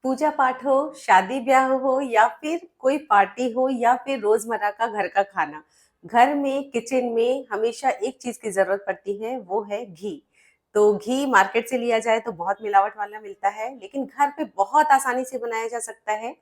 पूजा पाठ हो, शादी ब्याह हो या फिर कोई पार्टी हो या फिर रोजमर्रा का घर का खाना, घर में किचन में हमेशा एक चीज की जरूरत पड़ती है, वो है घी। तो घी मार्केट से लिया जाए तो बहुत मिलावट वाला मिलता है, लेकिन घर पे बहुत आसानी से बनाया जा सकता है।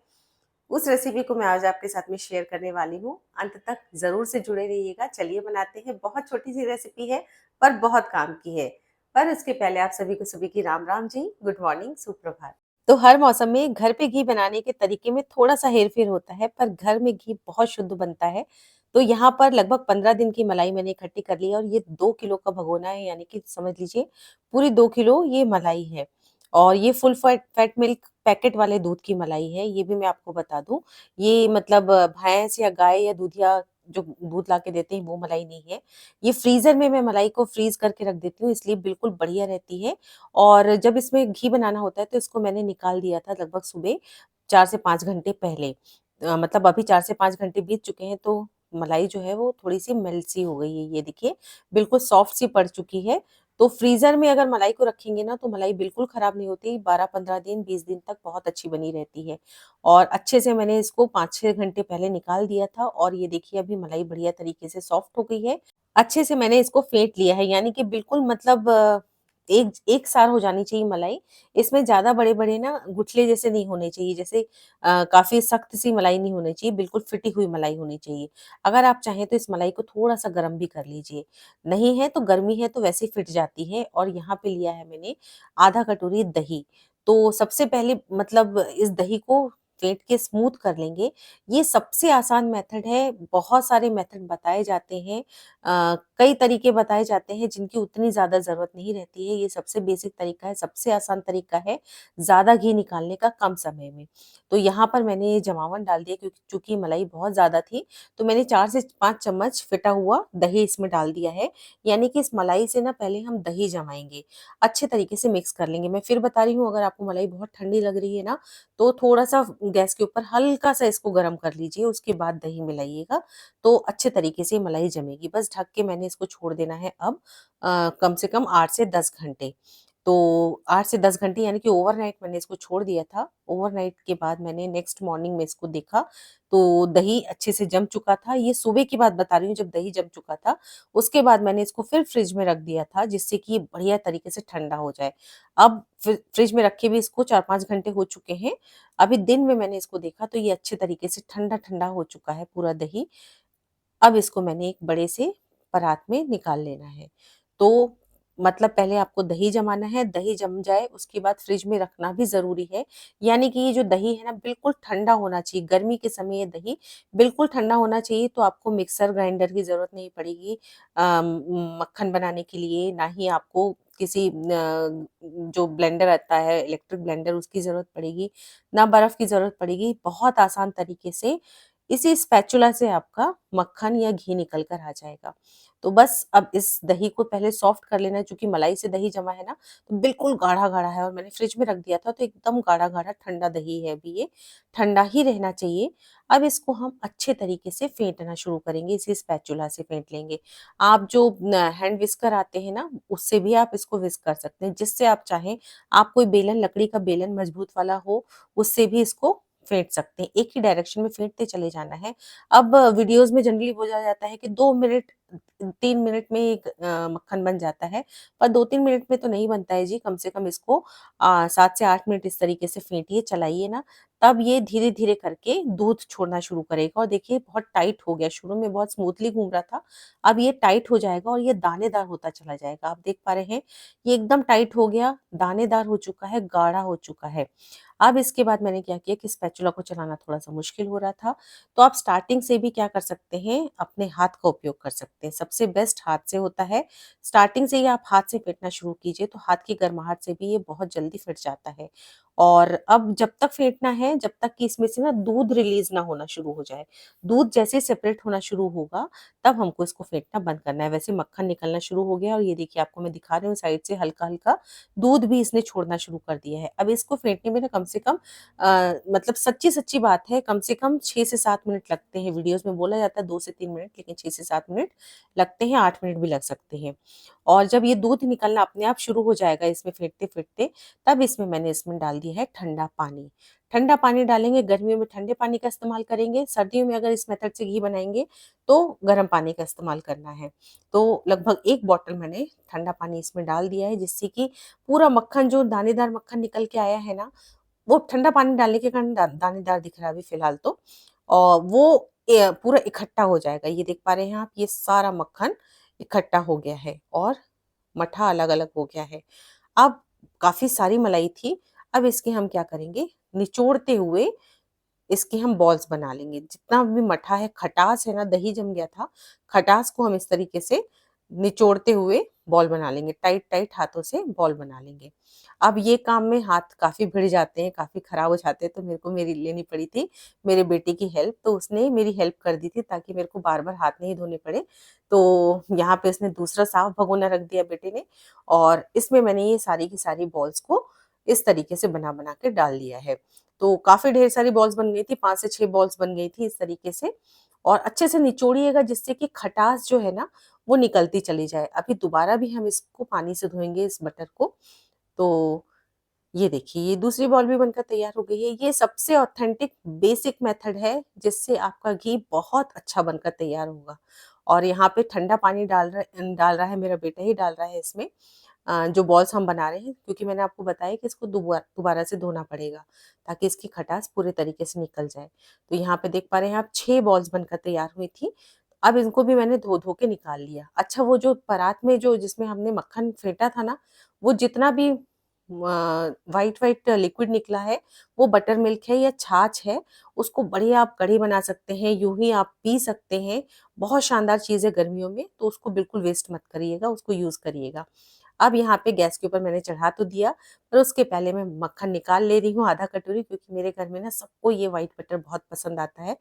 उस रेसिपी को मैं आज आपके साथ में शेयर करने वाली हूँ। अंत तक जरूर से जुड़े रहिएगा। चलिए बनाते हैं। बहुत छोटी सी रेसिपी है पर बहुत काम की है। पर उसके पहले आप सभी को सभी की राम राम जी, गुड मॉर्निंग, सुप्रभात। तो हर मौसम में घर पे घी बनाने के तरीके में थोड़ा-सा हेर-फेर होता है, पर घर में घी बहुत शुद्ध बनता है। तो यहाँ पर लगभग 15 दिन की मलाई मैंने इकट्ठी कर ली है और ये 2 किलो का भगोना है, यानी कि समझ लीजिए पूरी 2 किलो ये मलाई है। और ये full fat fat milk packet वाले दूध की मलाई है, ये भी मैं आपको बता दूँ। ये मतलब भैंस या गाय या दूधिया जो दूध ला के देते हैं, वो मलाई नहीं है। ये फ्रीज़र में मैं मलाई को फ्रीज़ करके रख देती हूँ, इसलिए बिल्कुल बढ़िया रहती है। और जब इसमें घी बनाना होता है तो इसको मैंने निकाल दिया था लगभग सुबह 4 से 5 घंटे पहले। मतलब अभी 4 से 5 घंटे बीत चुके हैं तो मलाई जो है वो थोड़ी-सी मेल्ट सी हो गई है, ये देखिए, बिल्कुल सॉफ्ट सी पड़ चुकी है। तो फ्रीज़र में अगर मलाई को रखेंगे ना तो मलाई बिल्कुल खराब नहीं होती, 12-15 दिन, 20 दिन तक बहुत अच्छी बनी रहती है। और अच्छे से मैंने इसको 5-6 घंटे पहले निकाल दिया था और ये देखिए अभी मलाई बढ़िया तरीके से सॉफ्ट हो गई है। अच्छे से मैंने इसको फेंट लिया है, यानी कि बिल्कुल मतलब एक एक सार हो जानी चाहिए मलाई। इसमें ज़्यादा बड़े-बड़े ना गुठली जैसे नहीं होने चाहिए, जैसे काफ़ी सख्त सी मलाई नहीं होनी चाहिए, बिल्कुल फिटी हुई मलाई होनी चाहिए। अगर आप चाहें तो इस मलाई को थोड़ा-सा गरम भी कर लीजिए, नहीं है तो गर्मी है तो वैसे ही फिट जाती है। और यहाँ पे लिया है मैंने आधा कटोरी दही। तो सबसे पहले मतलब इस दही को फेंट के स्मूथ कर लेंगे। ये सबसे आसान मेथड है, बहुत सारे मेथड बताए जाते हैं, कई तरीके बताए जाते हैं जिनकी उतनी ज़्यादा ज़रूरत नहीं रहती है। ये सबसे बेसिक तरीका है, सबसे आसान तरीका है ज़्यादा घी निकालने का कम समय में। तो यहाँ पर मैंने ये जमावन डाल दिया क्योंकि चूँकि मलाई बहुत ज़्यादा थी, तो मैंने 4 से 5 चम्मच फिटा हुआ दही इसमें डाल दिया है। यानी कि इस मलाई से ना पहले हम दही जमाएँगे, अच्छे तरीके से मिक्स कर लेंगे। मैं फिर बता रही हूँ, अगर आपको मलाई बहुत ठंडी लग रही है ना, तो थोड़ा-सा गैस के ऊपर हल्का-सा इसको गरम कर लीजिए, उसके बाद दही मिलाइएगा, तो अच्छे तरीके से मलाई जमेगी। बस ढक के मैंने इसको छोड़ देना है अब कम से कम 8 से 10 घंटे। तो 8 से 10 घंटे यानी कि ओवरनाइट मैंने इसको छोड़ दिया था। ओवरनाइट के बाद मैंने नेक्स्ट मॉर्निंग में इसको देखा, तो दही अच्छे से जम चुका था। ये सुबह की बात बता रही हूँ जब दही जम चुका था। उसके बाद मैंने इसको फिर फ्रिज में रख दिया था जिससे कि ये बढ़िया तरीके से ठंडा हो जाए। अब फ्रिज में रखे भी इसको 4-5 घंटे हो चुके हैं। अभी दिन में मैंने इसको देखा तो ये अच्छे तरीके से ठंडा-ठंडा हो चुका है पूरा दही। अब इसको मैंने एक बड़े से परात में निकाल लेना है। तो मतलब पहले आपको दही जमाना है, दही जम जाए उसके बाद फ्रिज में रखना भी ज़रूरी है। यानी कि ये जो दही है ना बिल्कुल ठंडा होना चाहिए, गर्मी के समय ये दही बिल्कुल ठंडा होना चाहिए, तो आपको मिक्सर ग्राइंडर की ज़रूरत नहीं पड़ेगी मक्खन बनाने के लिए, ना ही आपको किसी जो ब्लेंडर आता है इलेक्ट्रिक ब्लेंडर उसकी ज़रूरत पड़ेगी, ना बर्फ़ की ज़रूरत पड़ेगी। बहुत आसान तरीके से इसी स्पैचुला से आपका मक्खन या घी निकल कर आ जाएगा। तो बस अब इस दही को पहले सॉफ्ट कर लेना है, चूँकि मलाई से दही जमा है ना, तो बिल्कुल गाढ़ा-गाढ़ा है और मैंने फ्रिज में रख दिया था तो एकदम गाढ़ा-गाढ़ा ठंडा दही है अभी ये, ठंडा ही रहना चाहिए। अब इसको हम अच्छे तरीके से फेंटना शुरू करेंगे, इसी स्पैचुला से फेंट लेंगे। आप जो न हैंड विस्कर आते हैं ना, उससे भी आप इसको विस्क कर सकते हैं, जिससे आप चाहें। आप कोई बेलन, लकड़ी का बेलन मजबूत वाला हो, उससे भी इसको फेंट सकते हैं। एक ही डायरेक्शन में फेंटते चले जाना है। अब वीडियोज़ में जनरली बोला जाता है कि 2 मिनट 3 मिनट में एक मक्खन बन जाता है, पर 2-3 मिनट में तो नहीं बनता है जी, कम से कम इसको 7 से 8 मिनट इस तरीके से फेंटिए, चलाइए ना, तब ये धीरे-धीरे करके दूध छोड़ना शुरू करेगा और देखिए बहुत टाइट हो गया, शुरू में बहुत स्मूथली घूम रहा था, अब ये टाइट हो जाएगा और ये दानेदार होता चला जाएगा। आप देख पा रहे हैं, ये एकदम टाइट हो गया, दानेदार हो चुका है, गाढ़ा हो चुका है। अब इसके बाद मैंने क्या किया कि स्पैचुला को चलाना थोड़ा-सा मुश्किल हो रहा था, तो आप स्टार्टिंग से भी क्या कर सकते हैं, अपने हाथ का उपयोग कर सकते हैं। सबसे बेस्ट हाथ से होता है। स्टार्टिंग से ही आप हाथ से फेंटना शुरू कीजिए, तो हाथ की गर्माहट से भी ये बहुत जल्दी फिट जाता है। और अब जब तक फेंटना है, जब तक कि इसमें से ना दूध रिलीज़ ना होना शुरू हो जाए। दूध जैसे ही सेपरेट होना शुरू होगा, तब हमको इसको फेंटना बंद करना है। वैसे मक्खन निकलना शुरू हो गया और ये देखिए आपको मैं दिखा रही हूँ साइड से हल्का-हल्का दूध भी इसने छोड़ना शुरू कर दिया है। अब इसको फेंटने में ना कम से कम मतलब सच्ची-सच्ची बात है, कम से कम 6 से 7 मिनट लगते हैं। वीडियोज़ में बोला जाता है 2 से 3 मिनट, लेकिन 6 से 7 मिनट लगते हैं, 8 मिनट भी लग सकते हैं। और जब ये दूध निकलना अपने आप शुरू हो जाएगा इसमें फेंटते-फेंटते, तब इसमें मैंने डाल दिया है ठंडा पानी। ठंडा पानी डालेंगे, गर्मियों में ठंडे पानी का इस्तेमाल करेंगे, सर्दियों में अगर इस मेथड से घी बनाएँगे तो गर्म पानी का इस्तेमाल करना है। तो लगभग 1 बॉटल मैंने ठंडा पानी इसमें डाल दिया है, जिससे कि पूरा मक्खन जो दानेदार मक्खन निकल के आया है ना, वो ठंडा पानी डालने के कारण दानेदार दिख रहा है अभी फ़िलहाल तो, और वो पूरा इकट्ठा हो जाएगा। ये देख पा रहे हैं आप, ये सारा मक्खन इकट्ठा हो गया है और मट्ठा अलग-अलग हो गया है। अब काफ़ी सारी मलाई थी, अब इसके हम क्या करेंगे, निचोड़ते हुए इसके हम बॉल्स बना लेंगे। जितना भी मठा है, खटास है ना, दही जम गया था, खटास को हम इस तरीके से निचोड़ते हुए बॉल बना लेंगे, टाइट-टाइट हाथों से बॉल बना लेंगे। अब ये काम में हाथ काफ़ी भिड़ जाते हैं, काफ़ी खराब हो जाते हैं, तो मेरे को मेरी लेनी पड़ी थी मेरे बेटे की हेल्प, तो उसने मेरी हेल्प कर दी थी ताकि मेरे को बार-बार हाथ नहीं धोने पड़े। तो यहाँ पे उसने दूसरा साफ भगोना रख दिया बेटे ने, और इसमें मैंने ये सारी की सारी बॉल्स को इस तरीके से बना-बना के डाल दिया है। तो काफ़ी ढेर सारी बॉल्स बन गई थी, 5 से 6 बॉल्स बन गई थी इस तरीके से, और अच्छे से निचोड़िएगा जिससे कि खटास जो है ना, वो निकलती चली जाए। अभी दोबारा भी हम इसको पानी से धोएँगे इस बटर को। तो ये देखिए, ये दूसरी बॉल भी बनकर तैयार हो गई है। ये सबसे ऑथेंटिक बेसिक मेथड है जिससे आपका घी बहुत अच्छा बनकर तैयार होगा। और यहाँ पे ठंडा पानी डाल रहा है मेरा बेटा ही डाल रहा है इसमें, जो बॉल्स हम बना रहे हैं, क्योंकि मैंने आपको बताया कि इसको दोबारा से धोना पड़ेगा ताकि इसकी खटास पूरे तरीके से निकल जाए। तो यहाँ पे देख पा रहे हैं आप, 6 बॉल्स बनकर तैयार हुई थी। अब इनको भी मैंने धो-धो के निकाल लिया। अच्छा, वो जो परात में जो जिसमें हमने मक्खन फेंटा था ना, वो जितना भी व्हाइट व्हाइट लिक्विड निकला है, वो बटर मिल्क है या छाछ है, उसको बढ़िया आप कढ़ी बना सकते हैं, यूँ ही आप पी सकते हैं। बहुत शानदार चीज़ है गर्मियों में, तो उसको बिल्कुल वेस्ट मत करिएगा, उसको यूज़ करिएगा। अब यहाँ पे गैस के ऊपर मैंने चढ़ा तो दिया, पर उसके पहले मैं मक्खन निकाल ले रही हूँ आधा कटोरी, क्योंकि मेरे घर में ना सबको ये व्हाइट बटर बहुत पसंद आता है।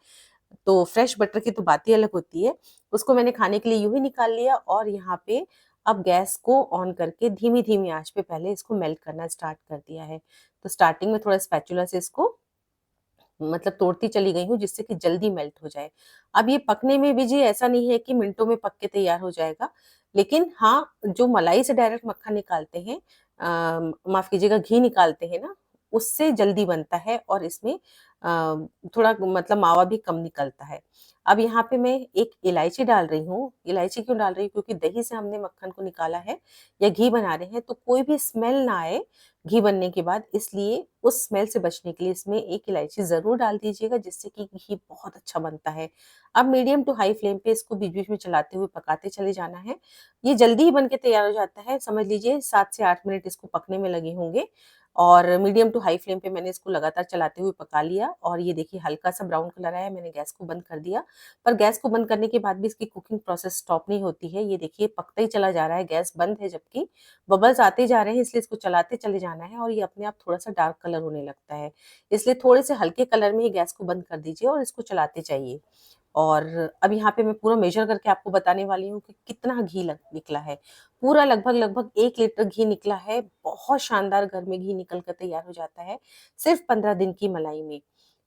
तो फ्रेश बटर की तो बात ही अलग होती है। उसको मैंने खाने के लिए यूँ ही निकाल लिया, और यहाँ पे अब गैस को ऑन करके धीमी-धीमी आँच पे पहले इसको मेल्ट करना स्टार्ट कर दिया है। तो स्टार्टिंग में थोड़ा स्पैचुला से इसको मतलब तोड़ती चली गई हूँ जिससे कि जल्दी मेल्ट हो जाए। अब ये पकने में भी जी ऐसा नहीं है कि मिनटों में पक के तैयार हो जाएगा, लेकिन हाँ, जो मलाई से डायरेक्ट मक्खन निकालते हैं, माफ़ कीजिएगा, घी निकालते हैं ना, उससे जल्दी बनता है, और इसमें थोड़ा मतलब मावा भी कम निकलता है। अब यहाँ पे मैं एक इलायची डाल रही हूँ। इलायची क्यों डाल रही हूँ? क्योंकि दही से हमने मक्खन को निकाला है या घी बना रहे हैं, तो कोई भी स्मेल ना आए घी बनने के बाद, इसलिए उस स्मेल से बचने के लिए इसमें एक इलायची ज़रूर डाल दीजिएगा, जिससे कि घी बहुत अच्छा बनता है। अब मीडियम टू हाई फ्लेम पे इसको बीच-बीच में चलाते हुए पकाते चले जाना है। ये जल्दी ही बन के तैयार हो जाता है, समझ लीजिए 7 से 8 मिनट इसको पकने में लगे होंगे, और मीडियम टू हाई फ्लेम पे मैंने इसको लगातार चलाते हुए पका लिया, और ये देखिए हल्का-सा ब्राउन कलर आया, मैंने गैस को बंद कर दिया। पर गैस को बंद करने के बाद भी इसकी कुकिंग प्रोसेस स्टॉप नहीं होती है। ये देखिए पकता ही चला जा रहा है, गैस बंद है जबकि, बबल्स आते जा रहे हैं, इसलिए इसको चलाते चले जाना है, और ये अपने आप थोड़ा-सा डार्क कलर होने लगता है। इसलिए थोड़े से हल्के कलर में ही गैस को बंद कर दीजिए और इसको चलाते जाइए। और अब यहाँ पे मैं पूरा मेज़र करके आपको बताने वाली हूँ कि कितना घी लग निकला है। पूरा लगभग-लगभग 1 लीटर घी निकला है। बहुत शानदार घर में घी निकल कर तैयार हो जाता है, सिर्फ़ 15 दिन की मलाई में।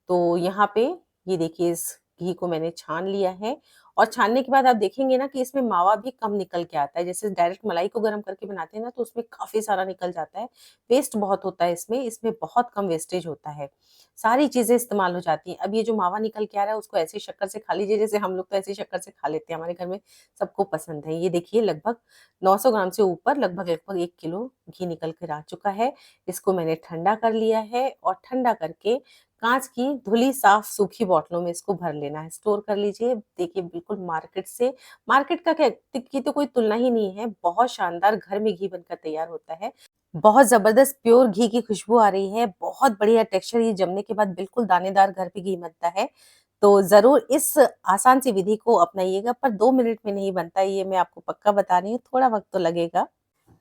तो यहाँ पे ये देखिए, इस घी को मैंने छान लिया है, और छानने के बाद आप देखेंगे ना कि इसमें मावा भी कम निकल के आता है। जैसे डायरेक्ट मलाई को गरम करके बनाते हैं ना, तो उसमें काफ़ी सारा निकल जाता है। वेस्ट बहुत होता है इसमें, इसमें बहुत कम वेस्टेज होता है। सारी चीज़ें इस्तेमाल हो जाती हैं। अब ये जो मावा निकल के आ रहा है, उसको ऐसे ही शक्कर से खा लीजिए, जैसे हम लोग तो ऐसे ही शक्कर से खा लेते हैं, हमारे घर में सबको पसंद है। ये देखिए लगभग 900 ग्राम से ऊपर लगभग-लगभग 1 किलो घी निकल कर आ चुका है। इसको मैंने ठंडा कर लिया है, और ठंडा करके काँच की धुली साफ सूखी बॉटलों में इसको भर लेना है, स्टोर कर लीजिए। देखिए बिल्कुल मार्केट का क्या की तो कोई तुलना ही नहीं है, बहुत शानदार घर में घी बनकर तैयार होता है। बहुत ज़बरदस्त प्योर घी की खुशबू आ रही है, बहुत बढ़िया टेक्सचर, ये जमने के बाद बिल्कुल दानेदार घर पे घी बनता है। तो ज़रूर इस आसान सी विधि को अपनाइएगा, पर 2 मिनट में नहीं बनता, ये मैं आपको पक्का बता रही हूँ, थोड़ा वक़्त तो लगेगा।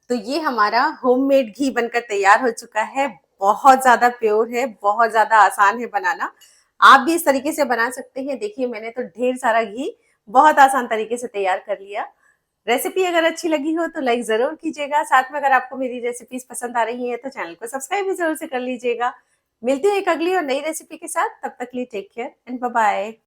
तो ये हमारा होममेड घी बनकर तैयार हो चुका है। बहुत ज़्यादा प्योर है, बहुत ज़्यादा आसान है बनाना। आप भी इस तरीके से बना सकते हैं। देखिए मैंने तो ढेर सारा घी बहुत आसान तरीके से तैयार कर लिया। रेसिपी अगर अच्छी लगी हो तो लाइक ज़रूर कीजिएगा। साथ में अगर आपको मेरी रेसिपीज़ पसंद आ रही हैं तो चैनल को सब्सक्राइब भी ज़रूर से कर लीजिएगा। मिलती हूँ एक अगली और नई रेसिपी के साथ, तब तक के लिए take care and bye bye.